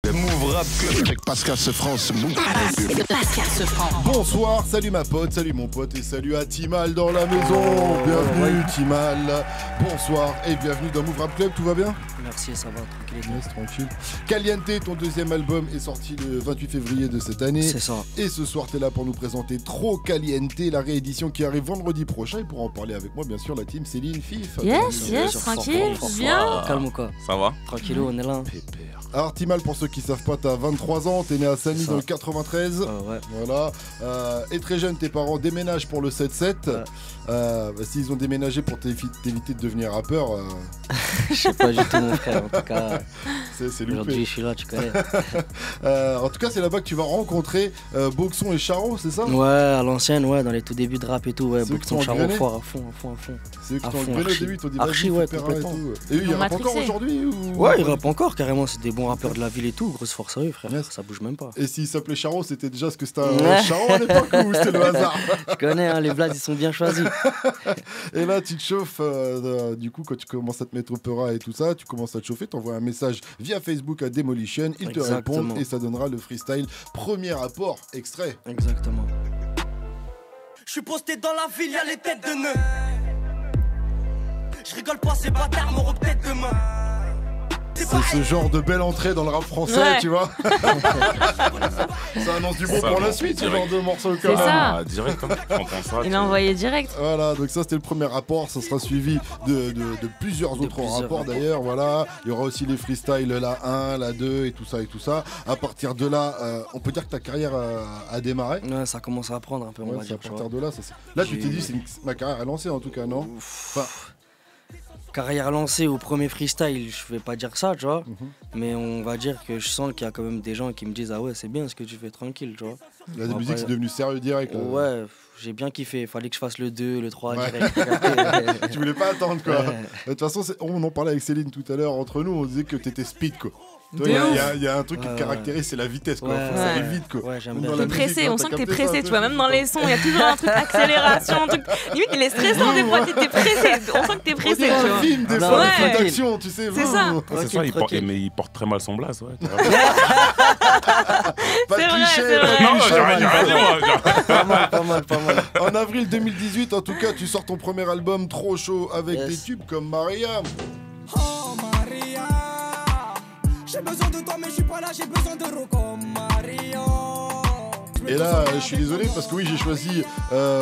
Club. Move Rap Club. Avec Pascal Sefranc, Move Rap Club. Pascal Sefranc. Bonsoir, salut ma pote, salut mon pote et salut à Timal dans la maison. Bienvenue Timal. Bonsoir et bienvenue dans Move Rap Club, tout va bien? Merci, ça va, tranquille. Yes, tranquille. Caliente, ton deuxième album est sorti le 28 février de cette année. C'est ça. Et ce soir, t'es là pour nous présenter Trop Caliente, la réédition qui arrive vendredi prochain. Et pour en parler avec moi, bien sûr, la team Céline Fif. Yes, tranquille, bien. Calme ou quoi? Ça va? Tranquillou, on est là. Alors Timal, pour ceux qui savent pas, t'as 23 ans, t'es né à Samy dans le 93. Ouais. Voilà. Et très jeune, tes parents déménagent pour le 7-7. S'ils ont déménagé pour t'éviter de devenir rappeur, Je sais pas du tout, mon frère. En tout cas, c'est loupé. aujourd'hui, je suis là, tu connais. En tout cas, c'est là-bas que tu vas rencontrer Boxon et Charo, c'est ça? Ouais, à l'ancienne, ouais, dans les tout débuts de rap et tout. Ouais, C'est eux qui Boxon, t'ont Charo, engrainé fort, à fond. C'est eux qui À t'ont fond, engrainé au archi. début, ils t'ont dit Archi, vas-y, ouais, fais Perrin et complètement. tout. Et eux, ils Ils ont rappent encore matrixé. aujourd'hui ou... Ouais, ils rappent encore, carrément. C'est des bons rappeurs de la ville et tout. Grosse force à eux, frère. Yes. Ça bouge même pas. Et s'il s'appelait Charo, c'était déjà ce que c'était Ouais. un Charo à l'époque ou c'était le hasard? Tu connais, hein, les blagues, ils sont bien choisis. Et là, tu te chauffes, du coup, quand tu commences à te mettre au Peura et tout ça, tu commences à te chauffer, t'envoies un message via Facebook à Demolition, ils te Exactement. répondent et ça donnera le freestyle. Premier rapport, extrait. Exactement. Je suis posté dans la ville, y'a les têtes de nœuds. Je rigole pas, ces bâtards m'auront peut-être demain. C'est ce genre de belle entrée dans le rap français, Ouais. tu vois. Ça annonce du bon Ça pour la annonce suite, ce direct. genre de morceau quand C'est même. ça. Ah, direct, hein. Quand on pense ça, Il a envoyé direct. Voilà, donc ça c'était le premier rapport, ça sera suivi de plusieurs autres plusieurs rapports rapports. d'ailleurs, voilà. Il y aura aussi les freestyles, la 1, la 2 et tout ça et tout ça. À partir de là, on peut dire que ta carrière a démarré. Ouais, ça commence à prendre un peu, on Ouais, va c'est à dire. tu partir vois. de là, là tu t'es J'ai- dit ma carrière est lancée en tout cas, non? Enfin, Carrière lancée au premier freestyle, je vais pas dire ça, tu vois. Mhm. Mais on va dire que je sens qu'il y a quand même des gens qui me disent ah ouais, c'est bien ce que tu fais, tranquille, tu vois. la Ouais, musique ouais. c'est devenu sérieux direct. Ouais, j'ai bien kiffé. Fallait que je fasse le 2, le 3 Ouais. direct. Tu voulais pas attendre quoi. Ouais. De toute façon, on en parlait avec Céline tout à l'heure entre nous, on disait que t'étais speed quoi. Toi, De il y a un truc qui te Ouais, caractérise, c'est la vitesse quoi. Ouais. Faut que ça aille Ouais. vite quoi. Ouais, j'aime Même bien. dans la T'es musique, pressé, hein, on t'as sent que t'es capté ça pressé, un tu peu, vois, même dans putain. les sons, il y a toujours un truc accélération, un truc. Limite, il est stressant des fois, t'es pressé, on sent que t'es On pressé, dirait tu un vois. film des Non, fois, ouais. des films d'action, tu sais. C'est ça. Ah, c'est ça, Tranquille. mais il porte très mal son blase, ouais. Pas C'est de vrai, cliché, c'est pas de vrai. Non, cliché. j'ai rien dit, moi. Pas mal. En avril 2018, en tout cas, tu sors ton premier album trop chaud avec Yes. des tubes comme Maria. Oh Maria, j'ai besoin de toi, mais je suis pas là, j'ai besoin de Rocco Maria. Et là, je suis désolé parce que oui, j'ai choisi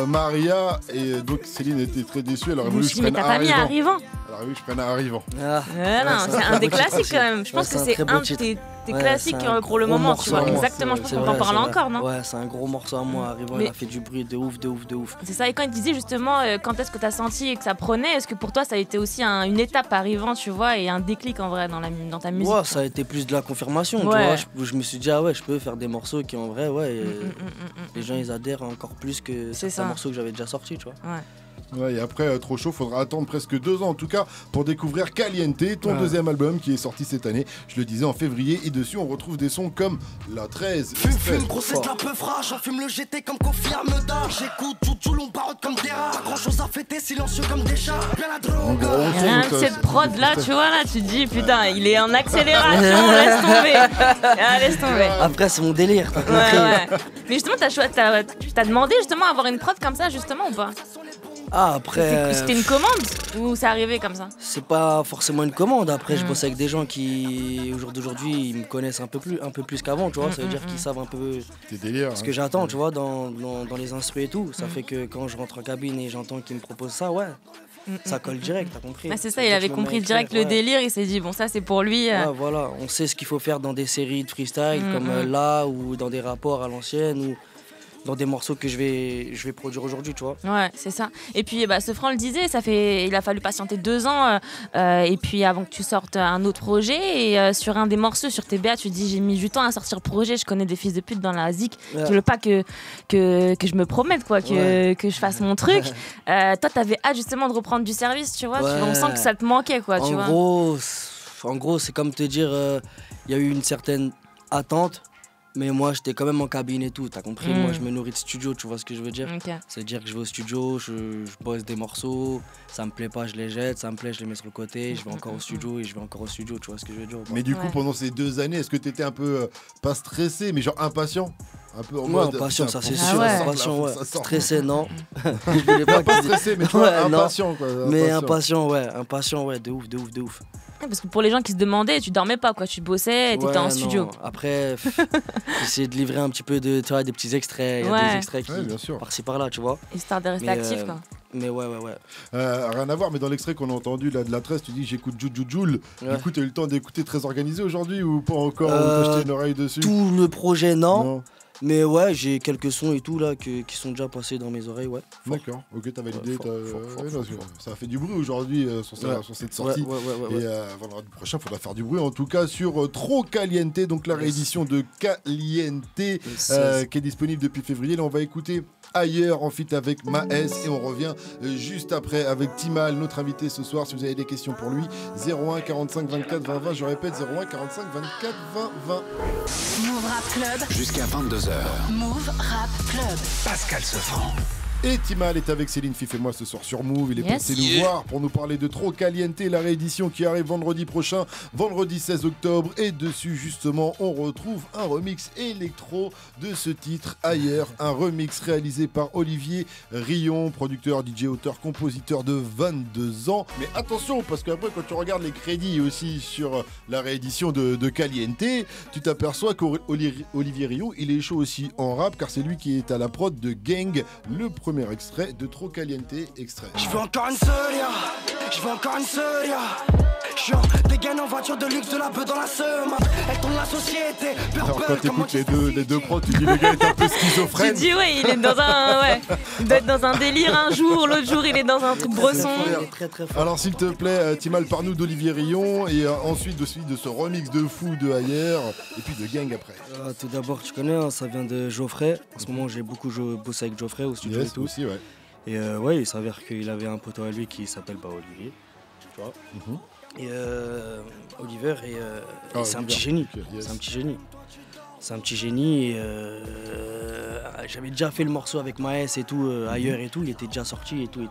Maria et donc Céline était très déçue. Elle aurait voulu que je Mais prenne t'as pas mis Arrivant. Arrivant. Elle aurait voulu que je prenne Arrivant. Ah, Ouais, non, c'est c'est un un des très beau titre classiques aussi. quand même. Je pense Ouais, que c'est un c'est très beau un de titre. tes Ouais, classiques c'est un pour le gros moment, morceau tu vois. à moi. Exactement, je pense C'est qu'on vrai, t'en parle c'est vrai. encore, non? Ouais, c'est un gros morceau à moi. Arrivant, Mais- il a fait du bruit de ouf. C'est ça, et quand il disait justement quand est-ce que t'as senti que ça prenait, est-ce que pour toi ça a été aussi une étape Arrivant, tu vois, et un déclic en vrai dans ta musique? Ouais, ça a été plus de la confirmation, tu Ouais. vois. Je me suis dit, ah ouais, je peux faire des morceaux qui en vrai, ouais, les gens ils adhèrent encore plus que C'est certains ça. morceaux que j'avais déjà sortis, tu vois. Ouais. Ouais, et après, trop chaud, faudra attendre presque 2 ans en tout cas pour découvrir Caliente, ton Ouais. deuxième album qui est sorti cette année. Je le disais en février et dessus on retrouve des sons comme La 13. Fume, grossesse de la peufra, j'enfume le GT comme Kofi Armeda. J'écoute tout long, barotte comme des rats. Pas grand chose à fêter, silencieux comme des chats. Bien la En drogue. gros, on sent Rien que que ça- cette prod là, tu vois, là, tu te dis putain, il est en accélération, laisse tomber. Ah, laisse tomber. Après, c'est mon délire, t'as Ouais, compris. ouais. Mais justement, t'as demandé justement à avoir une prod comme ça, justement, ou pas? Ah, après, C'était une commande ou c'est arrivé comme ça? c'est pas forcément une commande. Après, je Mm. bosse avec des gens qui, au jour d'aujourd'hui, ils me connaissent un peu plus qu'avant, tu vois. Ça veut dire qu'ils savent un peu Tes délires. ce hein. que j'attends, tu vois, dans les instrus et tout. Ça Mm. fait que quand je rentre en cabine et j'entends qu'ils me proposent ça, ouais, ça colle direct, t'as compris. Ah, c'est ça, veut il dire avait que je me compris mets à direct écrire, le ouais. délire, il s'est dit bon, ça c'est pour lui. Ouais, voilà, on sait ce qu'il faut faire dans des séries de freestyle Mm, comme mm. là ou dans des rapports à l'ancienne ou dans des morceaux que je vais produire aujourd'hui, tu vois. Ouais, c'est ça. Et puis, Sefranc le disait, il a fallu patienter 2 ans. Et puis, avant que tu sortes un autre projet. Et sur un des morceaux, sur TBA, tu dis j'ai mis du temps à sortir le projet. Je connais des fils de pute dans la zik Ouais. qui veulent pas que je me promette, quoi, Ouais. que je fasse mon truc. Toi, t'avais hâte justement de reprendre du service, tu vois. Ouais. On sent que ça te manquait, quoi, tu vois. En gros, c'est comme te dire, il y a eu une certaine attente. Mais moi, j'étais quand même en cabine et tout, t'as compris. Moi, je me nourris de studio, tu vois ce que je veux dire. Ok. C'est-à-dire que je vais au studio, je bosse des morceaux, ça me plaît pas, je les jette, ça me plaît, je les mets sur le côté, je vais encore au studio et je vais encore au studio, tu vois ce que je veux dire. Mais du coup, pendant ces 2 années, est-ce que t'étais un peu, pas stressé, mais genre impatient? Un peu en Ouais, mode. impatient, ça c'est putain, sûr. faut que ça sorte, Impatient, là, ouais. faut que ça sorte. Stressé, non. Je voulais pas Pas qu'ils disent- stressé, mais tu vois, Ouais, non. impatient quoi. Mais impatient, ouais, de ouf. Ouais, parce que pour les gens qui se demandaient, tu dormais pas, quoi. Tu bossais et t'étais Ouais, en non. studio. Après, j'essayais de livrer un petit peu de, tu vois, des petits extraits. Il y a Ouais. des extraits qui, Ouais, bien sûr. par-ci par-là, tu vois. Histoire de rester Mais, actif, quoi. Mais ouais. Rien à voir, mais dans l'extrait qu'on a entendu là de la 13, tu dis j'écoute Joule. Ouais. Du coup, t'as eu le temps d'écouter Très Organisé aujourd'hui ou pas encore? Ou t'as jeté une oreille dessus? Tout le projet, non. Non. Mais ouais, j'ai quelques sons et tout là qui sont déjà passés dans mes oreilles, ouais. Fort. D'accord, ok, t'as validé. Fort, Ouais, fort, parce que ça a fait du bruit aujourd'hui sur cette sortie. Ouais. Et vendredi prochain, il faudra faire du bruit en tout cas sur Trop Caliente, donc la réédition de Caliente qui est disponible depuis février. Là, on va écouter Ailleurs en feat avec Maes et on revient juste après avec Timal, notre invité ce soir. Si vous avez des questions pour lui, 01 45 24 20 20, je répète 01 45 24 20 20. Move Rap Club. Jusqu'à 22h. Move Rap Club. Pascal Sefranc. Et Timal est avec Céline Fif et moi ce soir sur Move. Il est Yes. passé nous voir pour nous parler de Trop Caliente, la réédition qui arrive vendredi prochain, vendredi 16 octobre. Et dessus, justement, on retrouve un remix électro de ce titre, Ailleurs. Un remix réalisé par Olivier Rion, producteur, DJ, auteur, compositeur de 22 ans. Mais attention, parce qu'après, quand tu regardes les crédits aussi sur la réédition de Caliente, tu t'aperçois qu'Olivier Rion, il est chaud aussi en rap, car c'est lui qui est à la prod de Gang, le premier extrait de Trop Caliente, extrait. Je veux encore une Soria, je veux encore une Soria. Je suis en dégaine en voiture de luxe, de la beuh dans la semaine. Elle tourne la société. Alors quand t'écoutes les deux prods, tu dis le gars est un peu Tu schizophrène. te dis, ouais, il est dans un. Ouais. Il doit être dans un délire un jour, l'autre jour, il est dans un truc bresson. Très fort. Alors s'il te plaît, Timal, parle-nous d'Olivier Rion et ensuite de ce remix de fou de Ailleurs et puis de Gang après. Tout d'abord, tu connais, hein, ça vient de Geoffrey. En ce moment, j'ai beaucoup bossé avec Geoffrey au studio et Yes, tout. aussi, ouais. Et ouais, il s'avère qu'il avait un poteau à lui qui s'appelle Olivier. Tu vois. Mhm. Et Oliver, et c'est un Oliver. petit génie. Ok, yes. C'est un petit génie. Et j'avais déjà fait le morceau avec Maes et tout, ailleurs et tout. Il était déjà sorti et tout.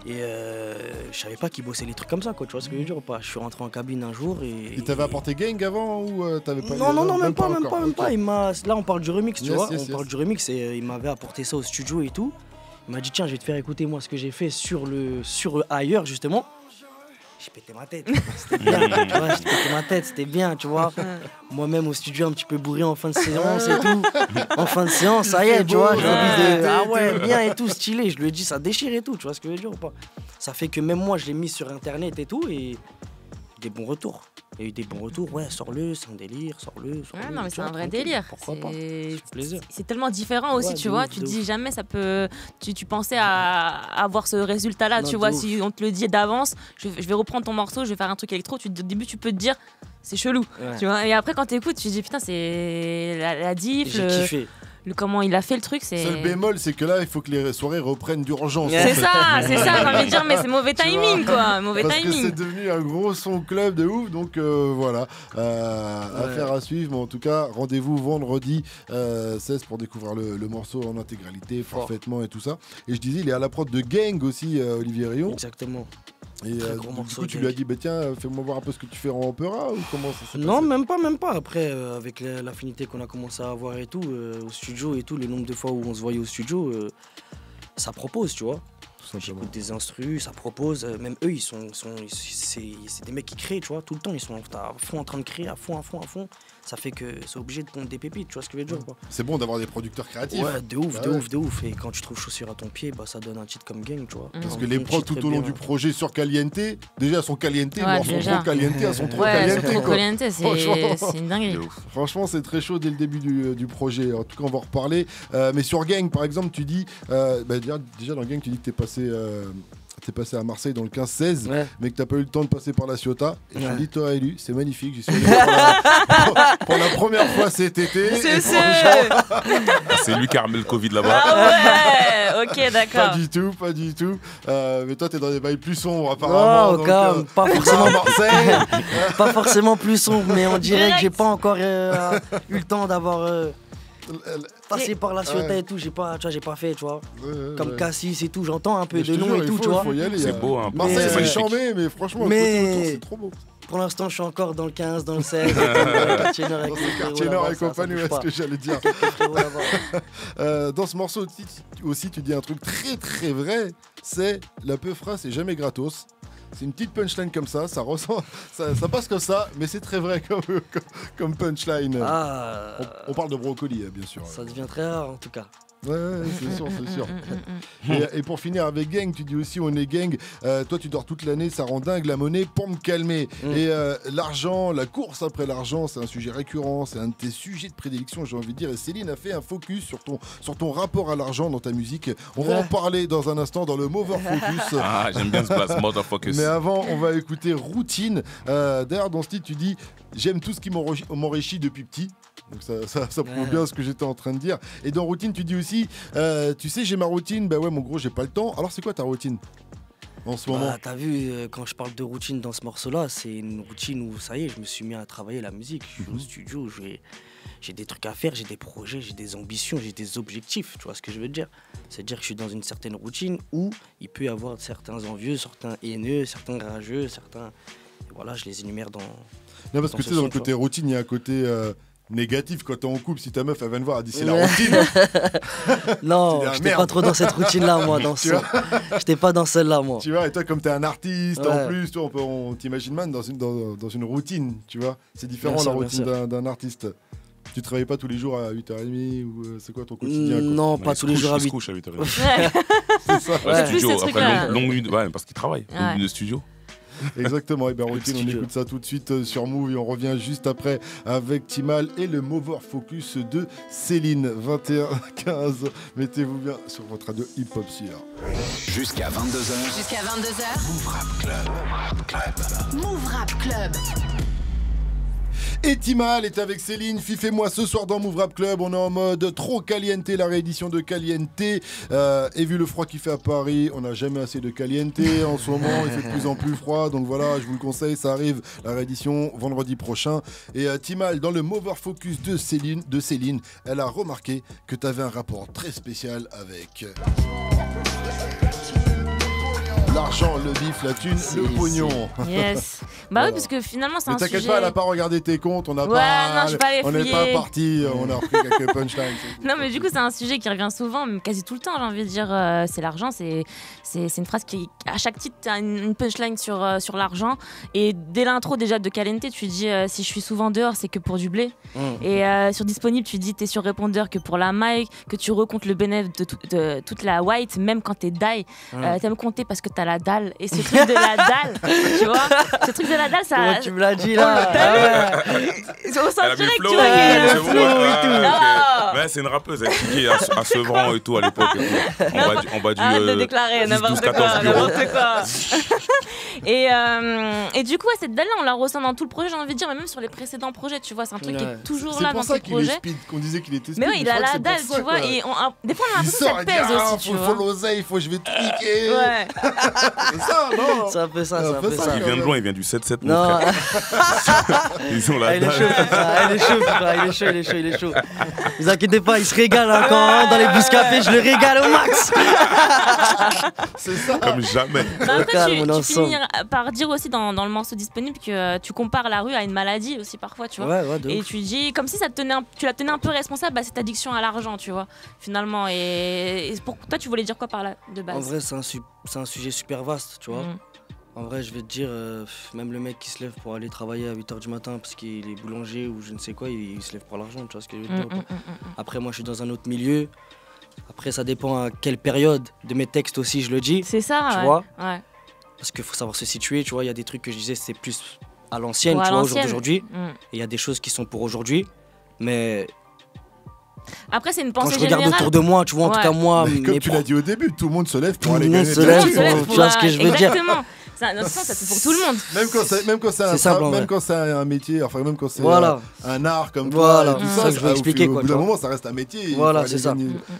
Et je savais pas qu'il bossait les trucs comme ça, quoi. Tu vois ce que je veux dire ou pas? Je suis rentré en cabine un jour et. Il t'avait apporté Gang avant ou t'avais pas? Non, même pas. encore. Il m'a... Là, on parle du remix, tu Yes, vois. yes, On yes. parle du remix et il m'avait apporté ça au studio et tout. Il m'a dit, tiens, je vais te faire écouter moi ce que j'ai fait sur ailleurs, justement. J'ai pété ma tête. C'était bien, tu vois. J'ai pété ma tête, c'était bien, tu vois. Moi-même au studio, un petit peu bourré en fin de séance et tout. En fin de séance, ça y est, tu vois. J'ai envie de. Ah ouais, bien et tout, stylé. Je lui ai dit, ça déchire et tout, tu vois ce que je veux dire ou pas? Ça fait que même moi, je l'ai mis sur internet et tout et. Des bons retours. Il y a eu des bons retours, ouais, sors-le, c'est un délire, sors-le. Ouais, non, mais tu c'est vois, un vrai tranquille, délire. Pourquoi pas? Ça fait plaisir. C'est tellement différent aussi, Ouais, tu de vois. ouf, Tu de te dis ouf. jamais ça peut. Tu pensais à avoir ce résultat-là, Non, tu de vois. ouf. Si on te le dit d'avance, je vais reprendre ton morceau, je vais faire un truc électro. Au début, tu peux te dire, c'est chelou, Ouais. tu vois. Et après, quand t'écoutes, tu te dis, putain, c'est la diff, J'ai kiffé. comment il a fait le truc, c'est. Seul bémol, c'est que là, il faut que les soirées reprennent d'urgence. Yeah. C'est ça, j'ai envie de dire, mais c'est mauvais Tu timing, vois. quoi. Mauvais Parce que timing. c'est devenu un gros son club de ouf, donc voilà, affaire à suivre. Mais en tout cas, rendez-vous vendredi 16 pour découvrir le morceau en intégralité, Fort. parfaitement et tout ça. Et je disais, il est à la prod de Gang aussi, Olivier Rion. Exactement. Et Très gros du morceau, coup, tu Gang. lui as dit, bah, tiens, fais-moi voir un peu ce que tu fais en opéra ou comment ça s'est Non, passé même pas. Après, avec l'affinité qu'on a commencé à avoir et tout, au studio et tout, le nombre de fois où on se voyait au studio, ça propose, tu vois. Tout simplement. J'écoute des instrus, ça propose. Même eux, c'est des mecs qui créent, tu vois, tout le temps. Ils sont à fond en train de créer, à fond. Ça fait que c'est obligé de pondre des pépites, tu vois ce que je veux dire, quoi. C'est bon d'avoir des producteurs créatifs. Ouais, de ouf, Bah de ouais. ouf, de ouf. Et quand tu trouves chaussure à ton pied, bah ça donne un titre comme Gang, tu vois. Parce Un que les bon prods titre tout au long bien. du projet sur Caliente, déjà elles sont Caliente, Ouais, morceaux déjà. trop Caliente, elles sont trop Ouais, Caliente. c'est trop quoi. caliente, Franchement. c'est une dinguerie. De ouf. Franchement, c'est très chaud dès le début du projet. En tout cas, on va en reparler. Mais sur Gang, par exemple, tu dis, déjà dans Gang, tu dis que t'es passé à Marseille dans le 15-16, Ouais. mais que t'as pas eu le temps de passer par la Ciotat. Et je Ouais. me dis, t'aurais élu, c'est magnifique. J'y suis allé pour la première fois cet été. C'est C'est lui qui a remis le Covid là-bas. Ah ouais, ok, Pas d'accord. du tout, pas du tout. Mais toi, t'es dans des bails plus sombres, apparemment. Non, donc, calme, pas forcément. à Marseille. Pas forcément plus sombre, mais on dirait que j'ai pas encore eu le temps d'avoir passé par la Ciotat et tout. J'ai pas fait, tu vois. Comme Cassis et tout, j'entends un peu Mais je de te nom jure, et tout, il tu vois. faut y aller. C'est beau, hein. Marseille, Mais- c'est magnifique. chambé, mais franchement, Mais- le côté autour, c'est trop beau. Pour l'instant, je suis encore dans le 15, dans le 16, dans le quartier nord avec les frérots Quartier Nord là-bas, et ça compagnie, bouge ouais, pas. ce que j'allais dire. Les frérots là-bas. Dans ce morceau aussi, tu dis un truc très très vrai, c'est la peufra, c'est jamais gratos. C'est une petite punchline comme ça passe comme ça, mais c'est très vrai comme punchline. Ah, On parle de brocoli, bien sûr. ça devient très rare en tout cas. Ouais, c'est sûr, c'est sûr. Et pour finir avec gang, tu dis aussi on est gang. Toi, tu dors toute l'année, ça rend dingue la monnaie pour me calmer. Et l'argent, la course après l'argent, c'est un sujet récurrent, c'est un de tes sujets de prédilection, j'ai envie de dire. Et Céline a fait un focus sur ton rapport à l'argent dans ta musique. On va en parler dans un instant dans le Mover Focus. Ah, j'aime bien ce place, Motherfuckers. Mais avant, on va écouter Routine. D'ailleurs, dans ce titre, tu dis j'aime tout ce qui m'enrichit depuis petit. Donc ça prouve bien ce que j'étais en train de dire. Et dans Routine, tu dis aussi tu sais, j'ai ma routine. Bah ouais, mon gros, j'ai pas le temps. Alors, c'est quoi ta routine en ce moment? T'as vu, quand je parle de routine dans ce morceau-là, c'est une routine où ça y est, je me suis mis à travailler la musique. Je suis au studio, j'ai des trucs à faire, j'ai des projets, j'ai des ambitions, j'ai des objectifs. Tu vois ce que je veux dire? C'est-à-dire que je suis dans une certaine routine où il peut y avoir certains envieux, certains haineux, certains rageux, certains. Et voilà, je les énumère dans. Non, parce dans que ce tu sais, dans le son, côté tu vois. routine, il y a un côté négatif quand t'es en couple. Si ta meuf, elle vient te voir, elle dit c'est la routine. Non, Tu dis, ah, j'étais merde. pas trop dans cette routine-là, moi. J'étais pas dans celle-là, moi. Tu vois, et toi, comme t'es un artiste en Ouais. plus, toi, on t'imagine man dans une routine, tu vois. C'est différent Bien sûr, la bien routine sûr. d'un artiste. Tu travailles pas tous les jours à 8h30 ou c'est quoi ton quotidien quoi Non, Ouais, pas il se tous les couche- jours à il se 8. couche à 8h30. Ouais. C'est ça. Ouais, Ouais. studio, C'est plus ces après trucs-là. longue nuit, ouais, parce qu'il travaille. Longue Ah. nuit de studio. Exactement, et bien routine, on Studio. écoute ça tout de suite sur Move et on revient juste après avec Timal et le Mover Focus de Céline, 21h15. Mettez-vous bien sur votre radio hip-hop sûr. Jusqu'à 22h. Jusqu'à 22h. Move Rap Club. Move Rap Club. Et Timal est avec Céline, Fif et moi ce soir dans Move Rap Club. On est en mode trop caliente, la réédition de Caliente. Et vu le froid qu'il fait à Paris, on n'a jamais assez de Caliente. En ce moment, il fait de plus en plus froid. Donc voilà, je vous le conseille, ça arrive, la réédition vendredi prochain. Et Timal, dans le Mover Focus de Céline, elle a remarqué que tu avais un rapport très spécial avec l'argent, le bif, la thune, le pognon. Yes. Bah Voilà. oui, parce que finalement, c'est Mais un t'inquiète sujet. pas, elle n'a pas regardé tes comptes, on n'a Ouais, pas. non, je vais pas aller on n'est pas fouiller. parti, on a repris quelques punchlines. Non, mais du coup, c'est un sujet qui revient souvent, même quasi tout le temps, j'ai envie de dire. C'est l'argent, c'est une phrase qui, à chaque titre, tu as une punchline sur l'argent. Et dès l'intro, déjà, de Caliente, tu dis si je suis souvent dehors, c'est que pour du blé. Et sur Disponible, tu dis t'es sur répondeur que pour la mic, que tu recomptes le bénéfice de toute la white, même quand t'es die. T'aimes compter parce que t'as la dalle. Et ce truc de la dalle, tu vois, ce truc de la dalle, ça. Comment tu me l'as dit là? On sent Elle a mis direct, flow, tu vois, qu'il y a c'est un bon, flow et tout. ok. Ah. Ouais, c'est une rappeuse, elle kickait à Sevran et tout à l'époque. On va du Arrête de déclarer 10, n'importe 12, quoi, 14 bureaux. n'importe quoi. Et du coup, ouais, cette dalle-là, on la ressent dans tout le projet, j'ai envie de dire, mais même sur les précédents projets, tu vois, c'est un truc qui Ouais. est toujours C'est là pour dans ça tes qu'il est projets. speed, qu'on disait qu'il était speed. Mais ouais, je il a crois que la c'est pour dalle, ça, tu vois, quoi. et des fois on a Il l'impression que sort, ça il dit pèse ah, aussi, tu faut vois. l'oseille, je vais tout niquer. Ouais. C'est ça, non? C'est un peu ça, c'est un peu ça. Il vient de loin, il vient du 7-7, mon Non, frère. Ils ont ah, la il est chaud, dalle. putain, il est chaud, putain, il est chaud. Vous inquiétez pas, il se régale hein, quand dans les bus cafés, je le régale au max. C'est ça. Comme jamais. Bah après, Calme, tu mon ensemble. finis par dire aussi dans le morceau Disponible que tu compares la rue à une maladie aussi parfois, tu vois. Ouais, de Et ouf. tu dis, comme si ça te tenait tu la tenais un peu responsable à cette addiction à l'argent, tu vois, finalement. Et pour toi, tu voulais dire quoi par là, de base? En vrai, c'est un sujet super vaste, tu vois. Mm. En vrai, je vais te dire, même le mec qui se lève pour aller travailler à 8h du matin parce qu'il est boulanger ou je ne sais quoi, il se lève pour l'argent, tu vois ce que je veux dire. ou pas. Après, moi, je suis dans un autre milieu. Après, ça dépend à quelle période de mes textes aussi, je le dis. C'est ça, Tu ouais. vois Ouais. Parce qu'il faut savoir se situer, tu vois. Il y a des trucs que je disais, c'est plus à l'ancienne, Pour à tu vois, l'ancienne. aujourd'hui. Mm. Et il y a des choses qui sont pour aujourd'hui. Mais Après, c'est une quand pensée je regarde générale. autour de moi, tu vois, en tout Ouais. cas, moi, Mais comme mes tu l'as dit au début, tout le monde se lève Tout pour le aller monde gagner se de la lève thune. pour- tu vois ce que je veux dire. Exactement. Non, ça c'est pour tout le monde. Même quand c'est un métier, enfin même quand c'est un art comme voilà. toi, et tout ça que je veux expliquer. Au bout d'un moment, ça reste un métier. Voilà, c'est ça.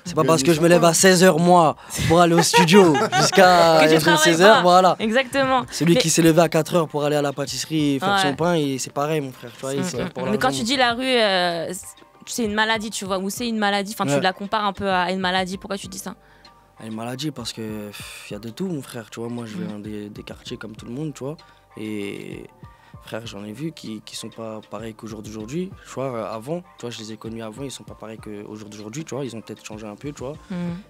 C'est pas parce que je me lève à 16h moi pour aller au studio jusqu'à 16h, voilà. Exactement. Celui qui s'est levé à 4h pour aller à la pâtisserie et faire son pain, et c'est pareil, mon frère. Tu vois, mais quand tu dis la rue, c'est une maladie, tu vois, ou c'est une maladie, enfin tu la compares un peu à une maladie, pourquoi tu dis ça? Une maladie parce que y a de tout, mon frère, tu vois. Moi je viens des quartiers comme tout le monde, tu vois, et frère, j'en ai vu qui sont pas pareils qu'au jour d'aujourd'hui. Tu vois, avant, tu vois, je les ai connus avant, ils sont pas pareils qu'au jour d'aujourd'hui, tu vois. Ils ont peut-être changé un peu, tu vois.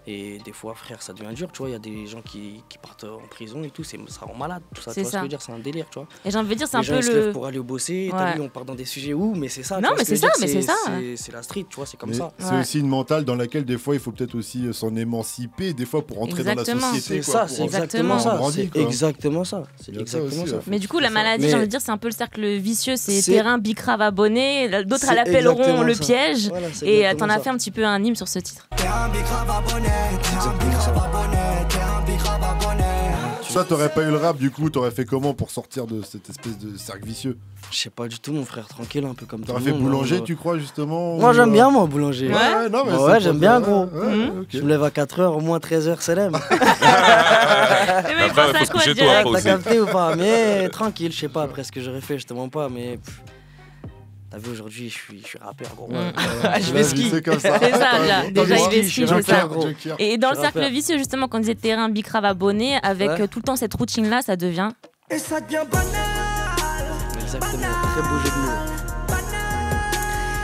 Et des fois, frère, ça devient dur, tu vois. Il y a des gens qui partent en prison et tout, ça rend malade, tout ça. Tu vois ce que je veux dire, c'est un délire, tu vois. Et j'ai envie de dire, c'est les un peu gens, se lèvent pour aller bosser. T'as vu, on part dans des sujets où, mais c'est ça. Non, mais c'est ça, c'est la street, tu vois, c'est comme ça. C'est aussi une mentale dans laquelle des fois il faut peut-être aussi s'en émanciper, des fois pour rentrer dans la société. C'est ça, c'est exactement ça. C'est exactement ça. Mais du coup, la maladie, j'ai envie de dire, c'est un peu le cercle vicieux, c'est terrain, bicrave, abonné. D'autres à l'appelleront le piège. Voilà, et t'en as fait un petit peu un hymne sur ce titre. Ça, t'aurais pas eu le rap, du coup, t'aurais fait comment pour sortir de cette espèce de cercle vicieux? Je sais pas du tout, mon frère, tranquille, un peu comme t'aurais fait boulanger, tu crois, justement? Moi, j'aime bien, moi, boulanger. Ouais, j'aime bien, gros. Je me lève à 4h, au moins 13h, c'est l'aime. Après, faut se coucher tôt. T'as capté ou pas? Mais tranquille, je sais pas après ce que j'aurais fait, je te mens pas, mais. T'as vu, aujourd'hui, je suis rappeur, gros. Je vais ski. C'est comme ça. C'est ça, là. Déjà, il vais ski, c'est ça. Gros. Et dans le cercle vicieux, justement, quand on disait terrain, bicrave, abonné, avec tout le temps cette routine-là, ça devient. Et ça devient banal. Exactement, très beau jeu de mots.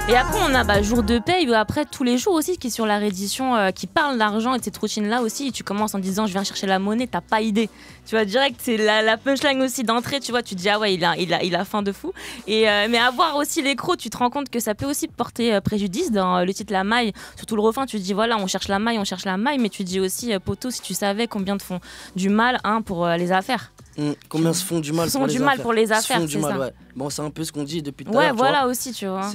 Et après, on a jour de paye, ou après tous les jours aussi, qui est sur la réédition, qui parle d'argent et de cette routine-là aussi. Et tu commences en disant, je viens chercher la monnaie, t'as pas idée. Tu vois, direct, c'est la punchline aussi d'entrée, tu vois, tu te dis, ah ouais, il a faim de fou. Et, mais avoir aussi l'écro, tu te rends compte que ça peut aussi porter préjudice. Dans le titre La Maille, surtout le refrain, tu te dis, voilà, on cherche la maille, mais tu dis aussi, poteau, si tu savais combien te font du mal pour les affaires. Combien se font du mal pour les affaires, c'est ça. Ouais. Bon, c'est un peu ce qu'on dit depuis tout à l'heure. Ouais, voilà aussi, tu vois.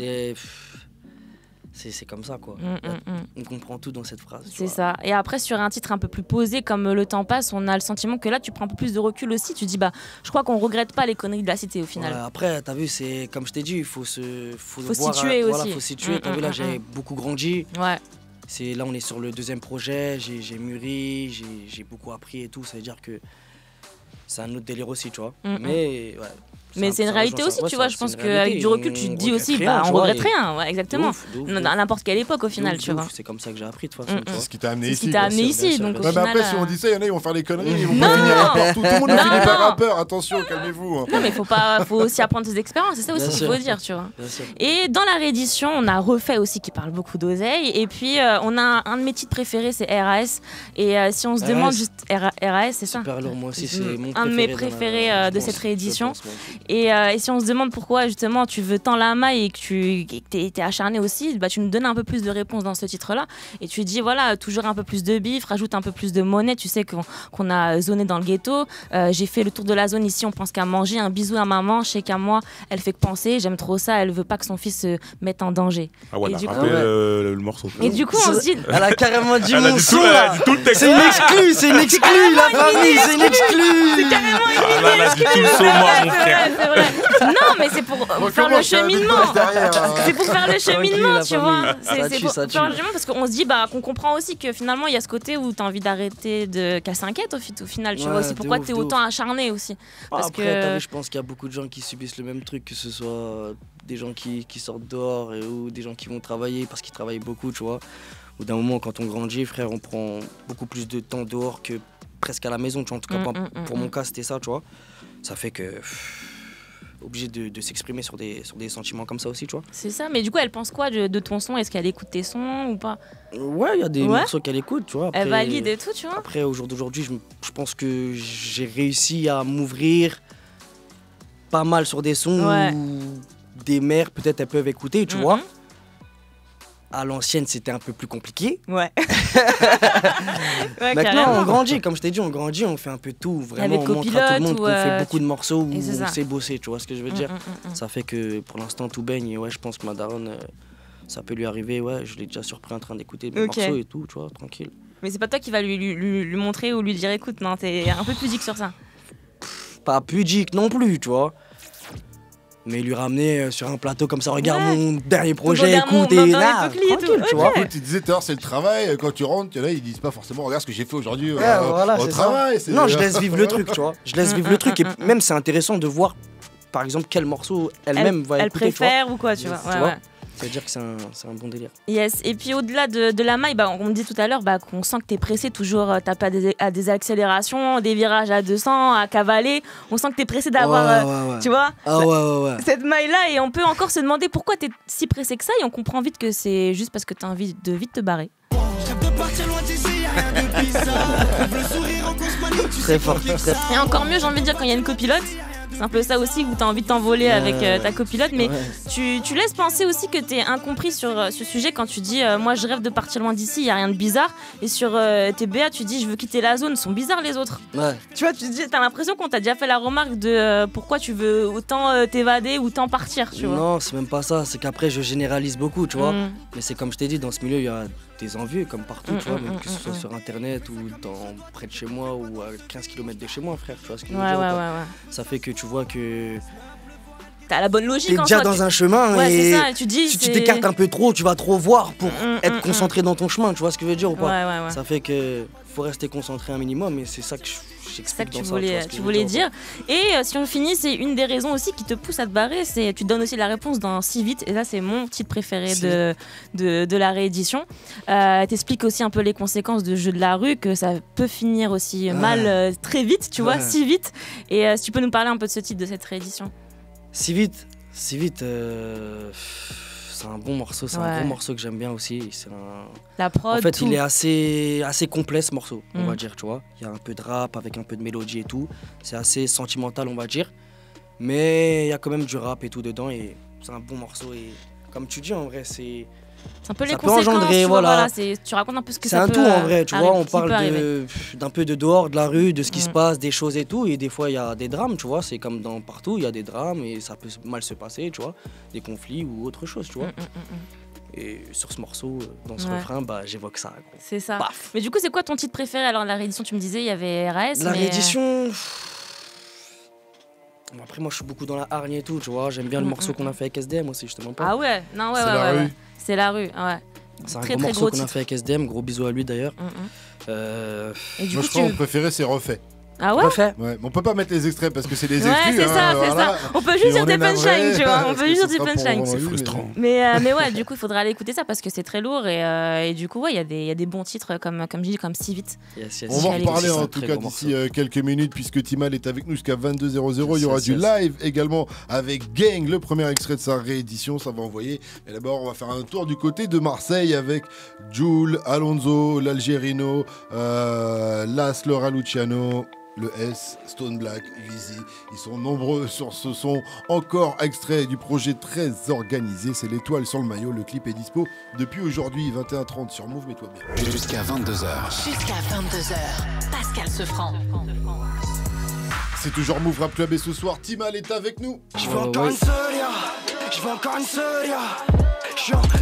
C'est comme ça, quoi. On comprend tout dans cette phrase. C'est ça. Et après, sur un titre un peu plus posé, comme Le Temps passe, on a le sentiment que là, tu prends un peu plus de recul aussi. Tu dis, je crois qu'on regrette pas les conneries de la cité au final. Après, t'as vu, c'est comme je t'ai dit, il faut situer aussi. Voilà, faut situer. T'as vu, là, j'ai beaucoup grandi. Ouais. Là, on est sur le deuxième projet. J'ai mûri, j'ai beaucoup appris et tout. Ça veut dire que c'est un autre délire aussi, tu vois. Mais ouais. Mais c'est une réalité aussi, tu vois. Je pense qu'avec du recul, tu te dis aussi, on regrette rien. Ouais, exactement. À n'importe quelle époque, au final, tu vois. C'est comme ça que j'ai appris, de toute façon. C'est ce qui t'a amené ici. C'est ce qui t'a amené ici. Donc, au final. Après, si on dit ça, il y en a, ils vont faire des conneries. Ils vont pas finir rappeur. Tout le monde va finir par rappeur. Attention, calmez-vous. Non, mais faut aussi apprendre ses expériences. C'est ça aussi qu'il faut dire, tu vois. Et dans la réédition, on a Refait aussi qui parle beaucoup d'oseille. Et puis, on a un de mes titres préférés, c'est RAS. Et si on se demande juste. RAS, c'est ça. Super lourd, moi aussi, c'est mon un de mes préférés de cette réédition. Et si on se demande pourquoi justement tu veux tant la maille et que t'es acharné aussi, tu nous donnes un peu plus de réponses dans ce titre-là. Et tu dis voilà, toujours un peu plus de bif, rajoute un peu plus de monnaie. Tu sais qu'on a zoné dans le ghetto. J'ai fait le tour de la zone ici, on pense qu'à manger. Un bisou à maman, je sais qu'à moi, elle fait que penser. J'aime trop ça, elle veut pas que son fils se mette en danger. Ah ouais, et le morceau. Et du coup, on se dit. Elle a carrément dit mon son là. C'est une exclue, la famille, c'est une exclue. C'est carrément elle a dit tout le son, moi, mon frère. C'est vrai. Non, mais c'est pour faire le cheminement. C'est pour faire le cheminement, tu vois. C'est pour faire le cheminement parce qu'on se dit qu'on comprend aussi que finalement il y a ce côté où t'as envie d'arrêter de casser un quête au final, tu vois. C'est pourquoi t'es autant acharné aussi. Après, je pense qu'il y a beaucoup de gens qui subissent le même truc, que ce soit des gens qui sortent dehors ou des gens qui vont travailler parce qu'ils travaillent beaucoup, tu vois. Ou d'un moment, quand on grandit, frère, on prend beaucoup plus de temps dehors que presque à la maison, tu vois. En tout cas, pour mon cas, c'était ça, tu vois. Ça fait que obligé de s'exprimer sur des sentiments comme ça aussi, tu vois. C'est ça, mais du coup, elle pense quoi de ton son? Est-ce qu'elle écoute tes sons ou pas? Ouais, il y a des morceaux qu'elle écoute, tu vois. Après, elle valide et tout, tu vois. Après, au jour d'aujourd'hui, je pense que j'ai réussi à m'ouvrir pas mal sur des sons où des mères, peut-être, elles peuvent écouter, tu vois. À l'ancienne, c'était un peu plus compliqué. Ouais. Maintenant, on grandit, comme je t'ai dit, on fait un peu tout. Vraiment, on montre à tout le monde qu'on fait beaucoup de morceaux où on sait bosser, tu vois ce que je veux dire. Ça fait que pour l'instant, tout baigne. Et je pense que ma daronne, ça peut lui arriver. Je l'ai déjà surpris en train d'écouter mes morceaux et tout, tu vois, tranquille. Mais c'est pas toi qui va lui montrer ou lui dire écoute, non, t'es un peu pudique sur ça. pas pudique non plus, tu vois. Mais lui ramener sur un plateau comme ça, regarde mon dernier projet, écoute, et là, tranquille, tu vois. Tu disais tout à l'heure, c'est le travail. Quand tu rentres, là, ils disent pas forcément, regarde ce que j'ai fait aujourd'hui voilà, au travail. Non, je laisse vivre le truc, tu vois. Je laisse vivre le truc. Et même, c'est intéressant de voir, par exemple, quel morceau elle-même va écouter, préfère ou quoi, tu vois. Ouais. Ça veut dire que c'est un bon délire. Yes, et puis au-delà de la maille, on me dit tout à l'heure qu'on sent que t'es pressé, toujours taper à des accélérations, des virages à 200, à cavaler. On sent que t'es pressé d'avoir, tu vois, cette maille-là. Et on peut encore se demander pourquoi t'es si pressé que ça. Et on comprend vite que c'est juste parce que t'as envie de vite te barrer. Très fort. Et encore mieux, j'ai envie de dire, quand il y a une copilote. C'est un peu ça aussi, où tu as envie de t'envoler avec ta copilote. Mais tu laisses penser aussi que tu es incompris sur ce sujet quand tu dis moi je rêve de partir loin d'ici, il n'y a rien de bizarre. Et sur tes BA, tu dis je veux quitter la zone, sont bizarres les autres. Tu vois, tu as l'impression qu'on t'a déjà fait la remarque de pourquoi tu veux autant t'évader ou autant partir. Tu vois. Non, c'est même pas ça. C'est qu'après, je généralise beaucoup, tu vois. Mais c'est comme je t'ai dit, dans ce milieu, il y a des envieux comme partout, tu vois, même que ce soit sur internet ou près de chez moi ou à 15 km de chez moi, frère, tu vois ce que je veux dire. Ça fait que tu vois que t'as la bonne logique. T'es déjà dans un chemin et ça, et tu dis, si tu t'écartes un peu trop, tu vas trop voir pour être concentré dans ton chemin, tu vois ce que je veux dire ou pas. Ça fait que faut rester concentré un minimum et c'est ça que j'explique dans ça. Tu voulais dire. Et si on finit, c'est une des raisons aussi qui te pousse à te barrer, c'est tu donnes aussi la réponse dans Si Vite, et là c'est mon titre préféré de la réédition. T'expliques aussi un peu les conséquences de jeu de la rue, que ça peut finir aussi mal très vite, tu vois, si vite. Et si tu peux nous parler un peu de ce titre, de cette réédition. Si vite, c'est un bon morceau, c'est un gros morceau que j'aime bien aussi. La prod, en fait, il est assez complet ce morceau, on va dire, tu vois. Il y a un peu de rap avec un peu de mélodie et tout. C'est assez sentimental, on va dire. Mais il y a quand même du rap et tout dedans et c'est un bon morceau. Et comme tu dis, en vrai, c'est un peu les conséquences, engendrer, voilà. Tu racontes un peu ce que ça peut. C'est un tout en vrai, tu vois. On parle d'un peu de dehors, de la rue, de ce qui se passe, des choses et tout. Et des fois, il y a des drames, tu vois. C'est comme partout, il y a des drames et ça peut mal se passer, tu vois. Des conflits ou autre chose, tu vois. Et sur ce morceau, dans ce refrain, j'évoque ça. Gros. C'est ça. Paf. Mais du coup, c'est quoi ton titre préféré? Alors, la réédition, tu me disais, il y avait RAS. La réédition. Après, moi, je suis beaucoup dans la hargne et tout, tu vois. J'aime bien le morceau qu'on a fait avec SDM aussi, justement. Ah ouais, non, ouais. C'est la rue, ouais. C'est un gros morceau qu'on a fait avec SDM, gros bisous à lui d'ailleurs. Et du coup, je crois que mon préféré, c'est Refait. Ah ouais? Refait. Ouais, mais on peut pas mettre les extraits parce que c'est des exclus. Ouais, c'est ça. On peut juste dire des punchlines, tu vois. On peut juste dire des punchlines. C'est frustrant. Mais ouais, du coup, il faudra aller écouter ça parce que c'est très lourd et du coup, ouais, il y a des bons titres comme je dis, comme Si Vite. On va en reparler en tout cas d'ici quelques minutes puisque Timal est avec nous jusqu'à 22h00. Il y aura du live également avec Gang, le premier extrait de sa réédition. Ça va envoyer. Et d'abord, on va faire un tour du côté de Marseille avec Jul, Alonso, l'Algérino, Las, Laura Luciano. Le S, Stone Black, Vizy, ils sont nombreux sur ce son. Encore extrait du projet très organisé, c'est l'étoile sur le maillot. Le clip est dispo depuis aujourd'hui, 21h30 sur Move, mets-toi bien. Jusqu'à 22h. Jusqu'à 22h, Pascal Sefranc. C'est toujours Move Rap Club et ce soir, Timal est avec nous. Je veux encore une seria, je veux encore une seria.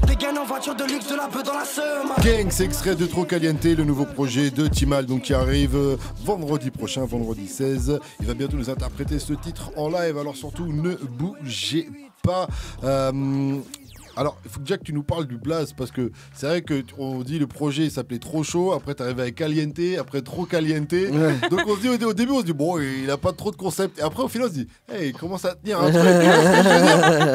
Dégaine en voiture de luxe, de la beuh dans la seuma. Gang, c'est extrait de Trop Caliente, le nouveau projet de Timal donc qui arrive vendredi prochain, vendredi 16. Il va bientôt nous interpréter ce titre en live, alors surtout ne bougez pas. Alors, il faut déjà que tu nous parles du blaze parce que c'est vrai qu'on dit le projet s'appelait Trop Chaud, après t'arrives avec Caliente, après Trop Caliente. Ouais. Donc on se dit au début, on se dit bon, il a pas trop de concept. Et après au final, on se dit, hey, il commence à tenir un truc.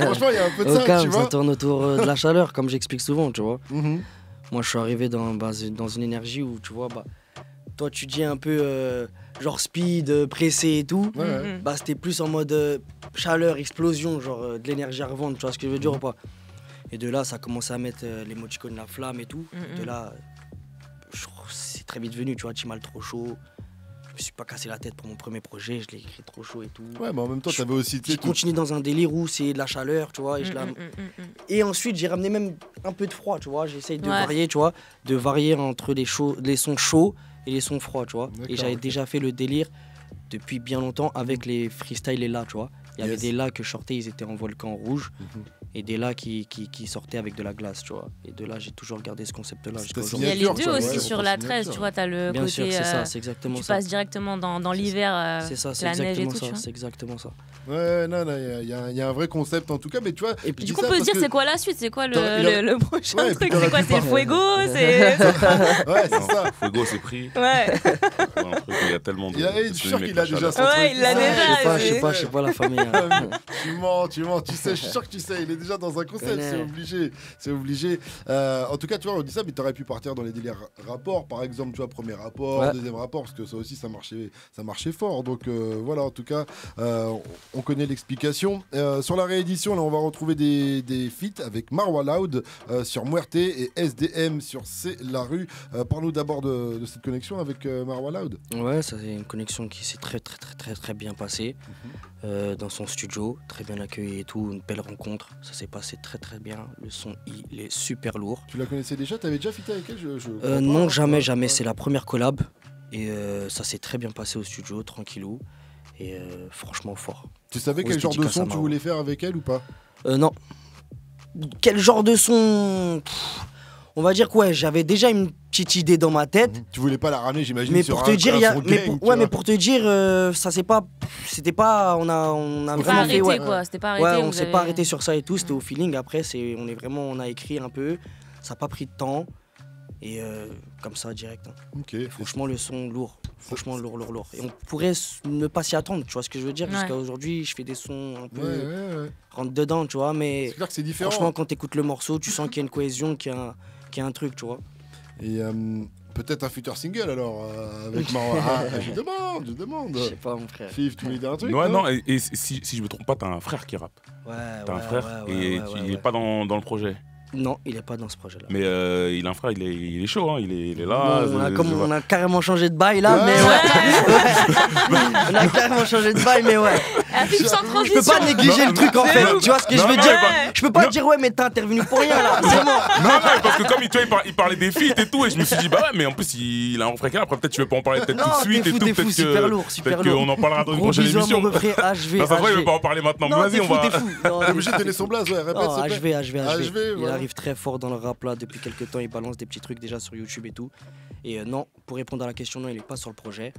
Franchement, il y a un peu de ça, tu vois. Ça tourne autour de la chaleur, comme j'explique souvent, tu vois. Moi, je suis arrivé dans une énergie où, tu vois, toi, tu dis un peu genre speed, pressé et tout. C'était plus en mode chaleur, explosion, genre de l'énergie à revendre, tu vois ce que je veux dire ou pas? Et de là, ça a commencé à mettre l'émoticône, la flamme et tout. De là, c'est très vite venu, tu vois, Timal Trop Chaud. Je me suis pas cassé la tête pour mon premier projet, je l'ai écrit Trop Chaud et tout. Ouais, mais en même temps, t'avais aussi... J'ai continué dans un délire où c'est de la chaleur, tu vois. Et ensuite, j'ai ramené même un peu de froid, tu vois. J'essaye de varier, tu vois. De varier entre les sons chauds et les sons froids, tu vois. Et j'avais déjà fait le délire depuis bien longtemps avec les freestyles et là, tu vois. Il y avait Yes. des lacs que je sortais, ils étaient en volcan rouge. Et des lacs qui sortaient avec de la glace, tu vois. Et de là, j'ai toujours gardé ce concept-là. C'est jusqu'à ta Il y a aujourd'hui. les signature, deux ça, aussi ouais, sur ta la 13, signature. tu vois, t'as le Bien côté. sûr, c'est ça, c'est exactement tu ça. passes directement dans l'hiver, C'est ça, c'est la neige et exactement tout. tu ça. vois. C'est exactement ça. Ouais, non, il y a un vrai concept en tout cas, mais tu vois. Et puis, je Du dis coup, on ça peut se parce dire, que- c'est quoi la suite? C'est quoi il aurait- le prochain Ouais, truc? puis C'est quoi? t'aurais C'est le pu fuego? C'est. Ouais, c'est ça. Fuego, c'est pris. Ouais. Un truc, il y a tellement de. Je suis sûr qu'il a déjà son Ouais, truc. il l'a déjà, Je sais pas la famille. hein. Tu mens, tu sais, je suis sûr que tu sais, il est déjà dans un concept, c'est obligé. En tout cas, tu vois, on dit ça, mais t'aurais pu partir dans les délires rapports, par exemple, tu vois, premier rapport, Ouais. deuxième rapport, parce que ça aussi, ça marchait fort. Donc voilà, en tout cas, on connaît l'explication. Sur la réédition, là, on va retrouver des feats avec Marwa Loud sur Muerte et SDM sur C'est la rue. Parle-nous d'abord de cette connexion avec Marwa Loud. Ouais, ça c'est une connexion qui s'est très bien passée dans son studio, très bien accueilli et tout, une belle rencontre. Ça s'est passé très bien. Le son il est super lourd. Tu la connaissais déjà? T'avais déjà fité avec elle? Je crois pas, Non, hein. jamais. C'est la première collab et ça s'est très bien passé au studio, tranquillou et franchement fort. Tu savais Grosse quel genre de dédicace à son tu Marwa. voulais faire avec elle ou pas? Non. Quel genre de son? On va dire que ouais, j'avais déjà une petite idée dans ma tête. Tu voulais pas la ramener, j'imagine. Mais sur pour te un- dire, un il y a, son mais gang, pour, tu ouais, vois. mais pour te dire, ça c'est pas, c'était pas, on a C'était pas vraiment arrêté, fait, ouais. quoi. C'était pas arrêté. Ouais, on vous s'est avez- pas arrêté sur ça et tout, c'était au feeling. Après, on a écrit un peu, ça a pas pris de temps et comme ça direct. Hein. Ok. Franchement, le son lourd, franchement lourd. Et on pourrait ne pas s'y attendre, tu vois ce que je veux dire. Ouais. Jusqu'à aujourd'hui, je fais des sons un peu Ouais. rentre dedans, tu vois, mais C'est clair que c'est différent. franchement, quand t'écoutes le morceau, tu sens qu'il y a une cohésion, qu'il y a un truc, tu vois. Et peut-être un futur single alors avec Marwa. Ah, je demande. Je sais pas, mon frère. Fif, tu voulais dire un truc? Ouais, non, et si je me trompe pas, t'as un frère qui rappe. Ouais, T'as un frère et il est pas dans le projet. Non, il est pas dans ce projet-là. Mais il a un frère, il est chaud, hein, il est là. On a carrément changé de bail là, mais ouais. On a carrément changé de bail, mais ouais. Un film sans Je transition. peux pas négliger le truc en fait. Tu vois ce que je veux dire? Ouais. Je peux pas dire ouais, mais t'es intervenu pour rien là. C'est bon. Non, parce que comme il parlait des feats et tout, et je me suis dit, bah ouais, mais en plus, il a un frère. Après, peut-être tu veux pas en parler peut-être Non, tout de suite t'es et fou, tout. t'es fou, Peut-être super lourd, super lourd. qu'on en parlera dans une Gros prochaine bisous à émission. mon refrain HV. Non, ça se voit, il veut pas en parler maintenant. Mais Non, vas-y, t'es on fou, va. t'es fou. Non, T'es t'es obligé de fou, donner t'es son fou. blaze, ouais, répète Oh, s'il te plaît. HV. Il voilà. arrive très fort dans le rap là depuis quelques temps. Il balance des petits trucs déjà sur YouTube et tout. Et non, pour répondre à la question, non, il est pas sur le projet.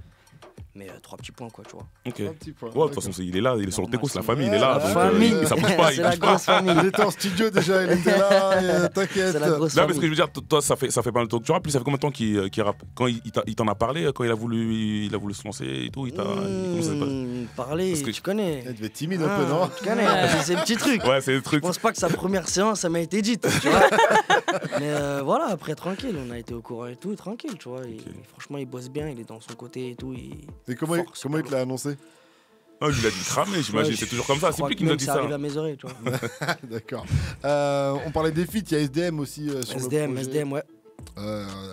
Mais 3 petits points quoi, tu vois. Ok. Un petit point. Ouais, de toute façon, il est là, il est sur le Téco, c'est la famille, il est Ouais, là. la Donc, famille. et ça bouge pas, il C'est la bouge pas. grosse famille. Il était en studio déjà, il était là, t'inquiète. C'est la grosse Non, parce que je famille. veux dire, toi, ça fait pas longtemps que tu rappes, puis ça fait combien de temps qu'il rappe? Quand il t'en a parlé, quand il a voulu se lancer et tout, comment ça s'est passé? Parler, Parce que- tu connais. Il devait être timide un peu, non? Tu connais, c'est le petit truc. Ouais, c'est le Je truc. pense pas que sa première séance, ça m'a été dite, tu vois. Mais voilà, après, tranquille, on a été au courant et tout, tranquille, tu vois. Franchement, il bosse bien, il est dans son côté et tout. Et comment il te l'a annoncé? Ah, il a dû cramer, j'imagine, Ouais, c'est toujours comme ça. C'est plus qu'il nous a dit ça ça. arrive à mes oreilles, tu vois. D'accord. On parlait des feats, il y a SDM aussi sur le projet. SDM, ouais.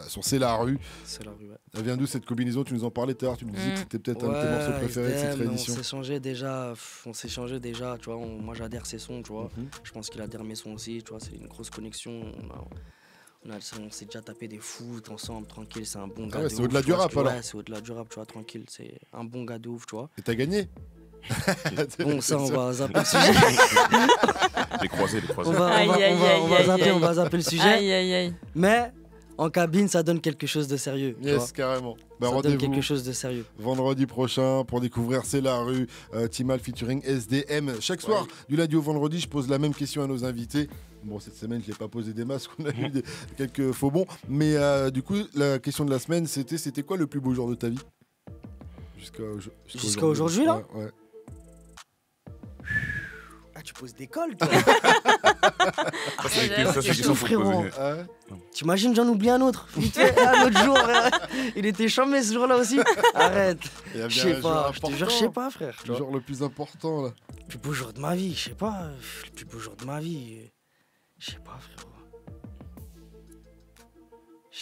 Sur C'est la rue. C'est la rue, ouais. Elle vient d'où cette combinaison? Tu nous en parlais tout à l'heure, tu nous disais que c'était peut-être un de tes Ouais, morceaux préférés de cette SDM, réédition. on s'est changé déjà, tu vois. Moi, j'adhère ses sons, tu vois. Je pense qu'il adhère mes sons aussi, tu vois. C'est une grosse connexion. On s'est déjà tapé des foot ensemble, tranquille. C'est un bon gars. ouais, de c'est ouf, au-delà tu du vois, rap, alors. Ouais, c'est au-delà du rap, tu vois, tranquille. C'est un bon gars de ouf, tu vois. Et t'as gagné? Bon, ça, on va zapper le sujet. Les croisés. On va zapper le sujet. Aïe. Mais en cabine, ça donne quelque chose de sérieux. tu vois. Yes, carrément. Bah, Ça donne rendez-vous quelque chose de sérieux. vendredi prochain pour découvrir C'est la rue, Timal featuring SDM. Chaque soir, du lundi au vendredi, je pose la même question à nos invités. Bon, cette semaine, je ne l'ai pas posé des masques, on a eu quelques faux bons. Mais du coup, la question de la semaine, c'était quoi le plus beau jour de ta vie? Jusqu'à aujourd'hui, là? Ouais. Ah, tu poses des cols, toi. Ça, c'est des questions faut frérot. poser. Ouais. T'imagines, j'en oublie un autre. Vite fait, un autre jour. Il était chambé ce jour-là aussi. Arrête. Il y a Je bien sais un jour pas, je te jure, je sais important. pas, frère. tu Le vois. jour le plus important, là. Le plus beau jour de ma vie, je sais pas. Le plus beau jour de ma vie. Je sais pas, frérot.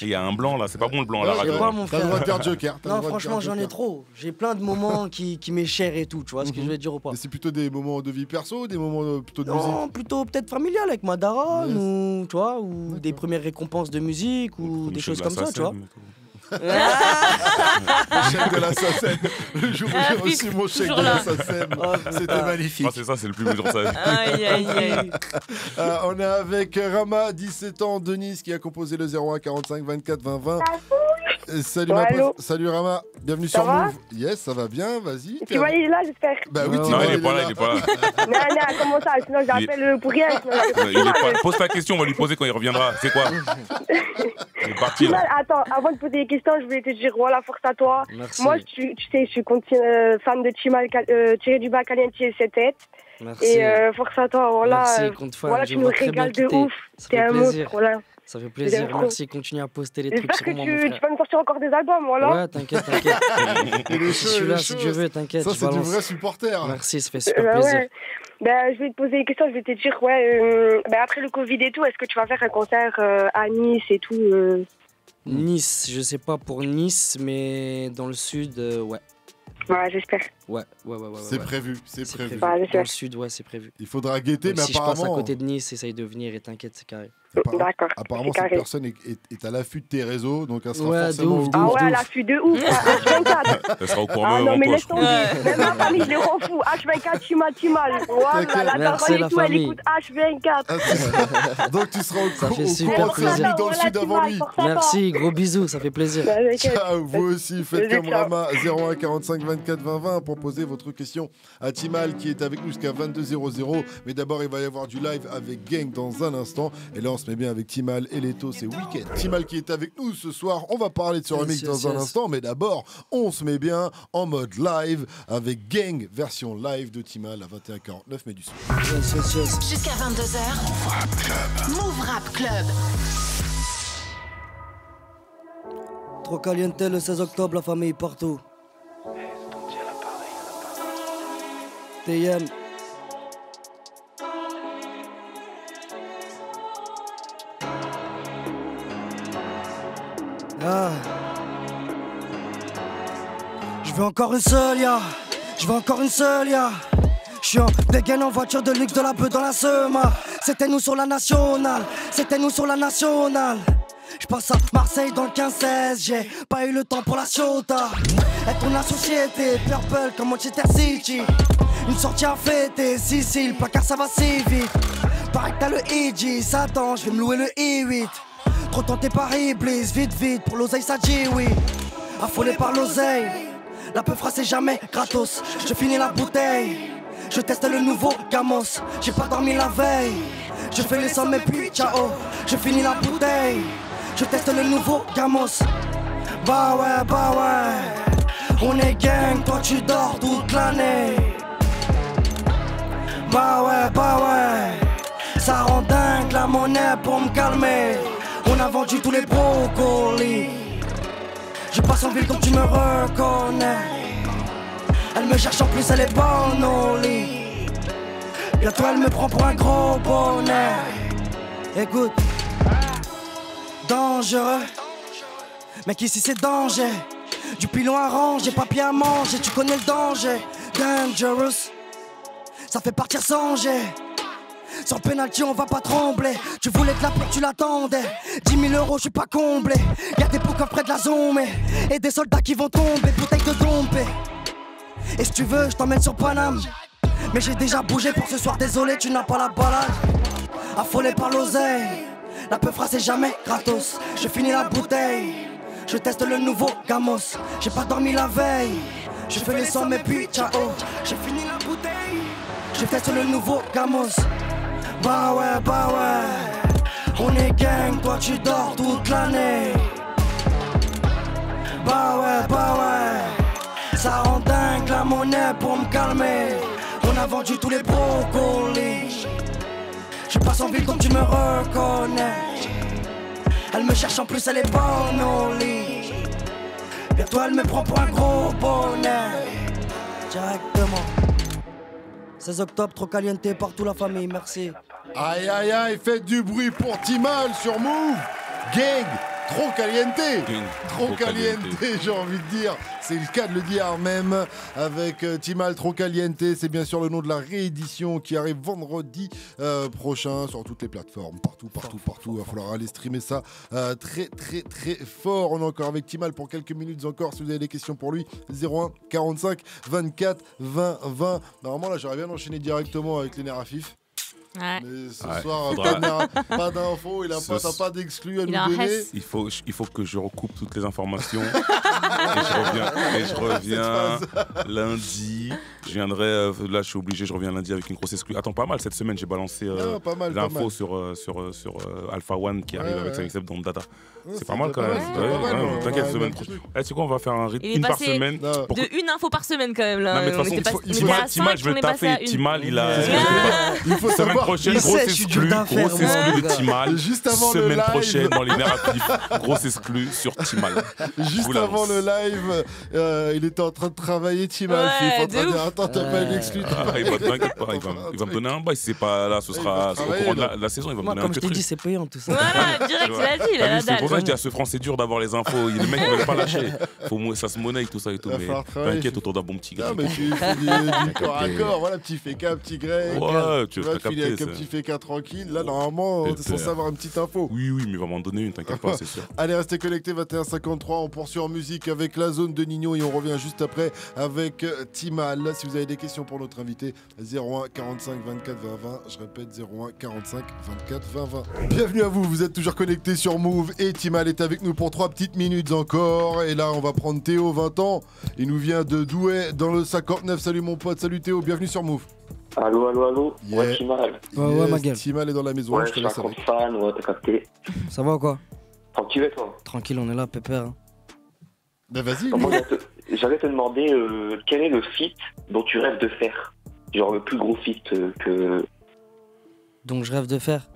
Il y a un blanc là, c'est pas bon le blanc à la Ouais, radio. sais pas, mon T'as le frère. droit de faire Joker. t'as le Non, droit de franchement, faire j'en ai Joker. trop. J'ai plein de moments qui m'est cher et tout. Tu vois ce que je veux dire ou pas? Mais c'est plutôt des moments de vie perso ou des moments plutôt de musique? Non, plutôt peut-être familial avec ma daronne Yes. ou, tu vois, ou des D'accord. premières récompenses de musique ou des choses comme ça, tu vois. Chèque de la SACEM. Le jour où j'ai reçu mon chèque de la SACEM, c'était magnifique. Ah, c'est ça, c'est le plus beau jour de sa vie. Aïe, aïe, aïe. On est avec Rama, 17 ans, de Nice, qui a composé le 01 45 24 20 20. Salut, salut Rama, bienvenue Ça sur va Move. Yes, ça va bien, vas-y. Tu vois, il est là, j'espère. Bah oui, Non, il est pas là, il est pas là. Non, comment ça? Sinon, j'appelle pour rien. Il est pas... Pose ta question, on va lui poser quand il reviendra. C'est quoi? Il est parti là. Attends, avant de poser des questions, je voulais te dire voilà, force à toi. Merci. Moi, tu sais, je suis fan de Timal tiré du bas Caliente et ses têtes. Merci. Et force à toi, voilà. Merci, compte fan, Voilà, je tu nous vois très bien régales qui de t'es. ouf. Ça T'es fait un plaisir. monstre, voilà. Ça fait plaisir, J'aime trop. merci, continue à poster les trucs J'espère sur que moi, tu mon frère. vas nous sortir encore des albums, voilà. Ouais, t'inquiète. Je suis là si Dieu veut, t'inquiète. Ça, je c'est du balance. vrai supporter. Merci, ça fait super plaisir. Ouais. Je vais te poser des questions, je vais te dire, après le Covid et tout, est-ce que tu vas faire un concert à Nice et tout Nice, je sais pas pour Nice, mais dans le sud, ouais. Ouais, j'espère. Ouais. C'est prévu, c'est prévu. Ouais, Dans j'espère. le sud, ouais, c'est prévu. Il faudra guetter, Donc, mais si je passe à apparemment. côté de Nice, essaye de venir et t'inquiète, c'est carré. D'accord. Apparemment, c'est cette carré. personne est à l'affût de tes réseaux, donc elle sera Ouais, de forcément ouf, au de Ah ouf. ouais, à l'affût de ouf, H24. Elle sera au courant Ah même non, en mais poche. laisse tomber. Même ma famille, je les rends fous. H24, Timal. Voilà, la Merci, daronne la et tout, elle famille. écoute H24. Donc tu seras Ça fait au super courant que c'est plaisir. lui dans le sud avant lui. Merci, gros bisous, ça fait plaisir. Ciao, vous aussi, faites Bisous, comme ciao. Rama, 01 45 24 20 20 pour poser votre question à Timal qui est avec nous jusqu'à 22h00. Mais d'abord, il va y avoir du live avec Gang dans un instant. Et là, on se met bien avec Timal et Leto, c'est Weekend. Timal qui est avec nous ce soir. On va parler de ce remix dans un instant. Mais d'abord, on se met bien en mode live avec Gang, version live de Timal à 21h49. Mais du son. Jusqu'à 22h. Move Rap Club. Trop caliente le 16 octobre, la famille partout. TM. Ah. Je veux encore une seule, ya. Je veux encore une seule, ya. Je suis en dégaine en voiture de luxe de la beuh dans la Sema. C'était nous sur la nationale. C'était nous sur la nationale. Je passe à Marseille dans le 15-16. J'ai pas eu le temps pour la Ciota. Être la société, Purple comme Manchester City. Une sortie à fêter, Sicile, placard ça va si vite. Pareil que t'as le EG, Satan, je vais me louer le i8. Trop tenté par Iblis, vite, pour l'oseille ça dit oui. Affolé par l'oseille, la peu c'est jamais gratos. Je finis la bouteille, je teste le nouveau Gamos. J'ai pas dormi la veille, je fais les sommes et puis ciao. Je finis la bouteille, je teste le nouveau Gamos. Bah ouais, on est gang, toi tu dors toute l'année. Bah ouais, ça rend dingue la monnaie pour me calmer. On a vendu tous les brocolis. Je passe en ville donc tu me reconnais. Elle me cherche en plus, elle est bonne au lit. Bientôt elle me prend pour un gros bonnet. Écoute, dangereux. Mec ici c'est danger. Du pilon à ranger, papier à manger, tu connais le danger. Dangerous, ça fait partir sans jet. Sans pénalty on va pas trembler. Tu voulais te la plaque, tu l'attendais. 10 000 euros, je suis pas comblé. Y'a des boucs près de la zone et des soldats qui vont tomber. Bouteille de dompé. Et si tu veux, je t'emmène sur Paname. Mais j'ai déjà bougé pour ce soir, désolé, tu n'as pas la balade. Affolé par l'oseille, la peu c'est jamais gratos. Je finis la bouteille, je teste le nouveau Gamos. J'ai pas dormi la veille, je fais les sommes et puis ciao. J'ai fini la bouteille, je teste le nouveau Gamos. Bah ouais, on est gang, toi tu dors toute l'année. Bah ouais, ça rend dingue la monnaie pour me calmer. On a vendu tous les brocolis. Je passe en ville donc tu me reconnais. Elle me cherche en plus, elle est bonne au lit. Bientôt elle me prend pour un gros bonnet. Directement 16 octobre, trop caliente partout la famille, merci. Aïe aïe aïe, faites du bruit pour Timal sur Move. Gang, Trop caliente. Trop caliente, j'ai envie de dire. C'est le cas de le dire même. Avec Timal Trop caliente. C'est bien sûr le nom de la réédition qui arrive vendredi prochain sur toutes les plateformes. Partout. Il va falloir aller streamer ça très fort. On est encore avec Timal pour quelques minutes encore. Si vous avez des questions pour lui, 01 45 24 20 20. Normalement, là, j'aurais bien enchaîné directement avec les nerfs à Fif. Ouais. Mais ce soir, pas d'infos, t'as pas d'exclus à nous donner. Il faut que je recoupe toutes les informations. et je reviens lundi. Je viendrai, là je suis obligé, je reviens lundi avec une grosse exclue. Attends, pas mal cette semaine, j'ai balancé l'info sur Alpha One qui arrive avec sa mixtape dans Data. C'est pas mal quand même. T'inquiète, semaine prochaine. Tu sais quoi, on va faire un rythme une par semaine. De une info par semaine quand même. Là. Non, mais de toute façon, Timal, je vais le taffer. Timal, il a. Il faut semaine prochaine, grosse exclue de Timal. Juste avant le live. Semaine prochaine, dans les narratifs, grosse exclue sur Timal. Juste avant le live, il était en train de travailler Timal. Attends, t'as pas une exclue. T'inquiète pas, il va me donner un bail. Si c'est pas là, ce sera au courant de la saison. Il va me donner un comme je t'ai dit, c'est payant tout ça. Voilà, direct, il a dit, il a la dalle. C'est pour ça que je dis à ce franc, c'est dur d'avoir les infos. Les mecs ne veulent pas lâcher. Ça se monnaie tout ça et tout. Mais t'inquiète autour d'un bon petit gars. Non, mais tu fais du corps à corps. Voilà, petit féca, petit grec. Ouais, tu vas filer avec un petit féca tranquille. Là, normalement, t'es censé avoir une petite info. Oui, mais il va m'en donner une, t'inquiète pas, c'est sûr. Allez, restez connectés, 21h53. On poursuit en musique avec La Zone de Nino et on revient juste après avec Timal. Si vous avez des questions pour notre invité, 01 45 24 20 20. Je répète, 01 45 24 20 20. Bienvenue à vous, vous êtes toujours connectés sur Move et Timal est avec nous pour 3 petites minutes encore. Et là, on va prendre Théo, 20 ans. Il nous vient de Douai dans le 59. Salut mon pote, salut Théo, bienvenue sur Move. Allô, ouais, Timal. Ouais, ma gueule. Timal est dans la maison, ouais, je te laisse avec. Fan, ouais, t'as capté. Ça va ou quoi? Tranquille et toi? Tranquille, on est là, pépère. Hein. Ben vas-y. J'allais te demander quel est le feat dont tu rêves de faire? Genre le plus gros feat que... Donc je rêve de faire?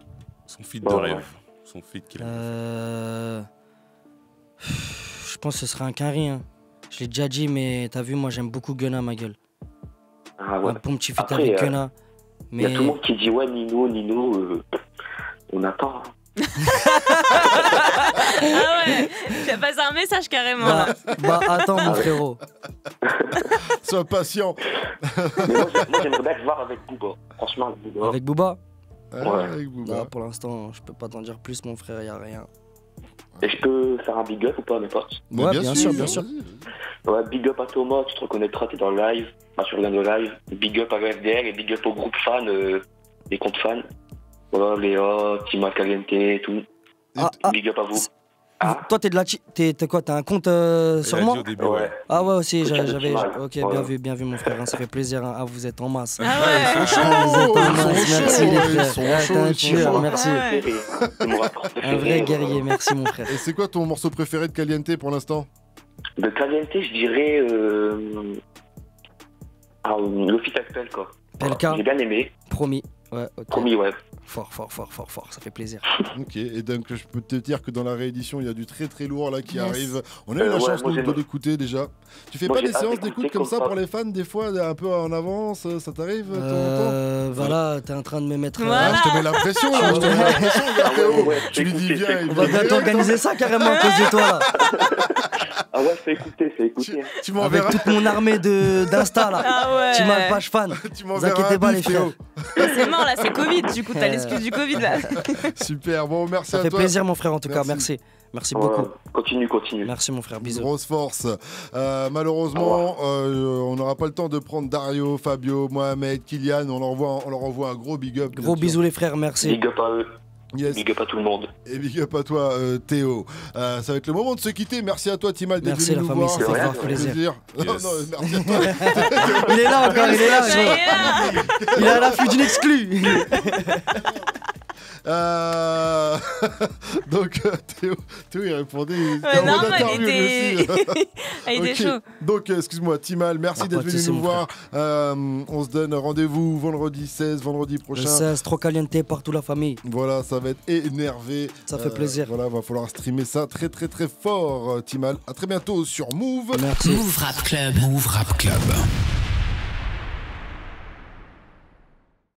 Son feat de rêve. Son feat qu'il a. Je pense que ce serait un carry. Hein. Je l'ai déjà dit, mais t'as vu, moi j'aime beaucoup Gunna, ma gueule. Ah ouais. Un bon petit feat avec Gunna. Mais... y a tout le monde qui dit ouais, Nino, on attend. Ah ouais, tu as passé un message carrément. Bah attends mon frérot. Sois patient. moi j'aimerais bien te voir avec Booba. Franchement avec Booba. Avec Booba? Ouais. Avec Booba. Bah, pour l'instant je peux pas t'en dire plus mon frère, y'a rien. Et je peux faire un big up ou pas mes potes? Ouais, bien sûr, bien sûr. Ouais, big up à Thomas, tu te reconnaîtras, t'es dans le live, sur le live. Big up à FDR et big up au groupe fan, les comptes fans. Voilà, Léa, Timal Caliente et tout. Big up à vous. Toi, t'es quoi? T'as un compte sur moi? Ouais. Ah ouais, aussi, j'avais. Ok, ouais. bien vu, mon frère. Hein, ça fait plaisir. Hein. Ah, vous êtes en masse. Ah ouais. Vous êtes en masse. Merci, les frères. T'es un tueur, merci. Un vrai guerrier, merci, mon frère. Et c'est quoi ton morceau préféré de Caliente pour l'instant? De Caliente, je dirais. Le feat avec Pel, quoi. Pelka. J'ai bien aimé. Promis. Ouais, ok. Promis, ouais. Fort, ça fait plaisir. Ok, et donc je peux te dire que dans la réédition, il y a du très très lourd là qui arrive. On a eu la chance de l'écouter déjà. Tu fais pas des séances d'écoute comme ça pour les fans, des fois un peu en avance, ça t'arrive de temps en temps? Voilà, t'es en train de me mettre... je te mets la pression là, je te mets la pression, Théo. Tu lui dis viens. On va bientôt organiser ça carrément à cause de toi là. Ah ouais, fais écouter. Tu m'enverras. Avec toute mon armée d'insta là. Ah ouais. Tu m'as page fan. Vous inquiétez pas les frères. C'est mort là, c'est Covid, du coup t'as l'excuse du Covid là. Super, bon merci à toi. Ça fait plaisir mon frère en tout cas, merci beaucoup. Continue. Merci mon frère, bisous. Grosse force. Malheureusement, on n'aura pas le temps de prendre Dario, Fabio, Mohamed, Kylian. On leur envoie un gros big up. Gros bisous les frères, merci. Big up à eux. Yes. Big up à tout le monde. Et big up à toi, Théo. Ça va être le moment de se quitter. Merci à toi, Timal, d'être venu nous voir. Merci la famille, ça fait plaisir. Non, merci à toi. Il est là encore, il est là. Il est à l'affût d'une exclue. Donc Théo il répondait. Non, il était chaud. Donc excuse-moi, Timal, merci d'être venu nous voir. On se donne rendez-vous vendredi 16, vendredi prochain. Le 16, Trop Caliente partout la famille. Voilà, ça va être énervé. Ça fait plaisir. Voilà, va falloir streamer ça très très très fort, Timal. À très bientôt sur Move. Merci. Move Rap Club.